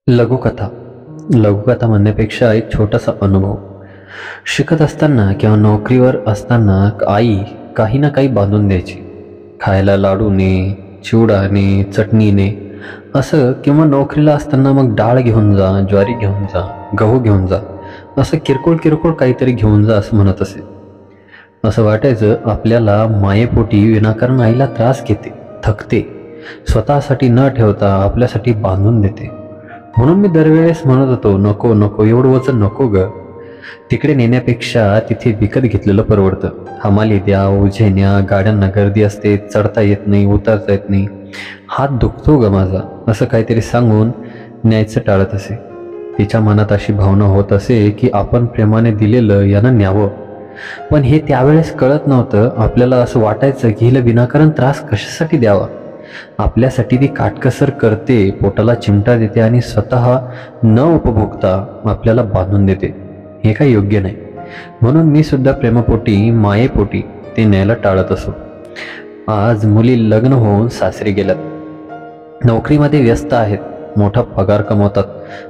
लघुकथा लघुकथा म्हणण्यापेक्षा एक छोटासा अनुभव. शिकत असताना किंवा नोकरीवर असताना आई काही ना काही बांधून द्यायची. खायला लाडूने, चिवडाने, चटणीने असं, किंवा नोकरीला असताना मग डाळ घेऊन जा, ज्वारी घेऊन जा, गहू घेऊन जा, असं किरकोळ किरकोळ काहीतरी घेऊन जा असं म्हणत असे. असं वाटायचं आपल्याला मायेपोटी विनाकारण आईला त्रास घेते, थकते, स्वतःसाठी न ठेवता आपल्यासाठी बांधून देते. म्हणून मी दरवेळेस म्हणत होतो, नको नको, एवढं वजन नको ग, तिकडे नेण्यापेक्षा तिथे विकत घेतलेलं परवडतं. हमाली द्या, ओझे न्या, गाड्यांना गर्दी असते, चढता येत नाही, उतरता येत नाही, हात दुखतो ग माझा, असं काहीतरी सांगून न्यायचं टाळत असे. तिच्या मनात अशी भावना होत असे की आपण प्रेमाने दिलेलं यानं न्यावं. पण हे त्यावेळेस कळत नव्हतं. आपल्याला असं वाटायचं की हिला विनाकारण त्रास कशासाठी द्यावा. आपल्यासाठी ती काटकसर करते, पोटाला चिमटा देते आणि स्वतः न उपभोगता आपल्याला बांधून देते. हे काही योग्य नाही. म्हणून मी सुद्धा प्रेमापोटी, मायेपोटी ते न्यायला टाळत असो. आज मुली लग्न होऊन सासरी गेल्यात, नोकरीमध्ये व्यस्त आहेत, मोठा पगार कमवतात,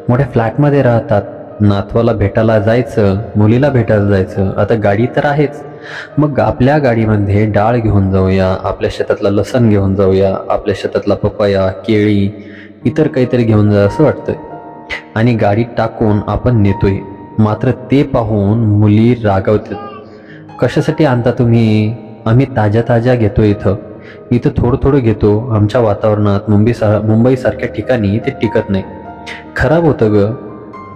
मोठ्या फ्लॅटमध्ये राहतात, नातवाला भेटायला जायचं, मुलीला भेटायला जायचं, आता गाडी तर आहेच, मग आपल्या गाडीमध्ये डाळ घेऊन जाऊया, आपल्या शेतातला लसण घेऊन जाऊया, आपल्या शेतातला पपया, केळी, इतर काहीतरी घेऊन जा असं वाटतंय. आणि गाडीत टाकून आपण नेतोय. मात्र ते पाहून मुली रागावतात. कशासाठी आणता तुम्ही? आम्ही ताज्या ताज्या घेतो, इथं थोडं थोडं घेतो. आमच्या वातावरणात मुंबईसारख्या ठिकाणी ते टिकत नाही, खराब होतं ग.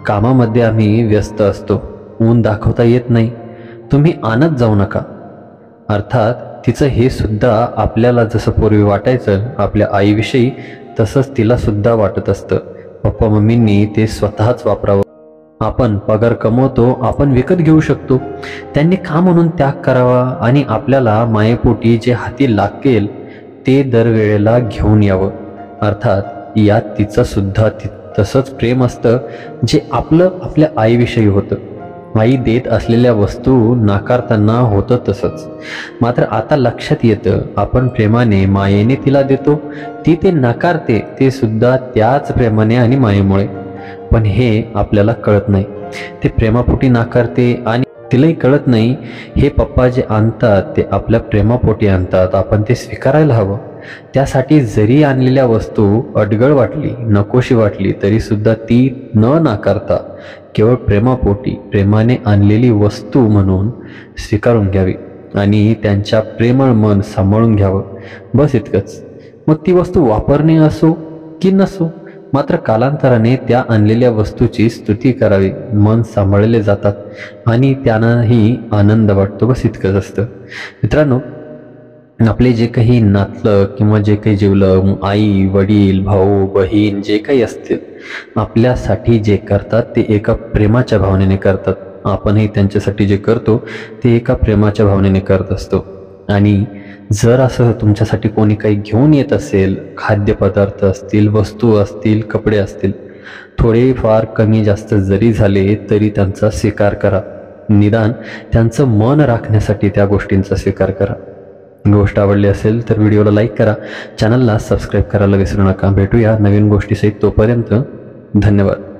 कामामध्ये आम्ही व्यस्त असतो, ऊन दाखवता येत नाही, तुम्ही आणत जाऊ नका. अर्थात तिचं हे सुद्धा आपल्याला जसं पूर्वी वाटायचं आपल्या आईविषयी, तसंच तिला सुद्धा वाटत असतं. पप्पा मम्मींनी ते स्वतःच वापरावं. आपण पगार कमवतो, आपण विकत घेऊ शकतो, त्यांनी का म्हणून त्याग करावा आणि आपल्याला मायेपोटी जे हाती लागेल ते दरवेळेला घेऊन यावं. अर्थात यात तिचं सुद्धा तसंच प्रेम असतं जे आपल्या आईविषयी होतं. आई देत असलेल्या वस्तू नाकारताना होतं तसंच. मात्र आता लक्षात येतं, आपण प्रेमाने, मायेने तिला देतो, ती ते नाकारते, ते सुद्धा त्याच प्रेमाने आणि मायेमुळे. पण हे आपल्याला कळत नाही. ते प्रेमापोटी नाकारते आणि तिलाही कळत नाही हे पप्पा जे आणतात ते आपल्या प्रेमापोटी आणतात, आपण ते स्वीकारायला हवं. त्यासाठी जरी आणलेल्या वस्तू अडगळ वाटली, नकोशी वाटली, तरी सुद्धा ती न नाकारता केवळ प्रेमापोटी, प्रेमाने आणलेली वस्तू म्हणून स्वीकारून घ्यावी आणि त्यांच्या प्रेमळ मन सांभाळून घ्यावं. बस इतकंच. मग ती वस्तू वापरणे असो की नसो, मात्र कालांतराने त्या आणलेल्या वस्तूची स्तुती करावी. मन सांभाळले जातात आणि त्यांनाही आनंद वाटतो. बस इतकंच असतं. मित्रांनो, आपले जे काही नातलं किंवा जे काही जीवलं, आई, वडील, भाऊ, बहीण जे काही असतील, आपल्यासाठी जे करतात ते एका प्रेमाच्या भावनेने करतात. आपणही त्यांच्यासाठी जे करतो ते एका प्रेमाच्या भावनेने करत असतो. आणि जर असं तुमच्यासाठी कोणी काही घेऊन येत असेल, खाद्यपदार्थ असतील, वस्तू असतील, कपडे असतील, थोडेफार कमी जास्त जरी झाले तरी त्यांचा स्वीकार करा. निदान त्यांचं मन राखण्यासाठी त्या गोष्टींचा स्वीकार करा. गोष्ट आवडली असेल तर व्हिडिओला लाईक करा, चॅनलला सबस्क्राईब करायला विसरू नका. भेटूया नवीन गोष्टीसहित. तोपर्यंत धन्यवाद.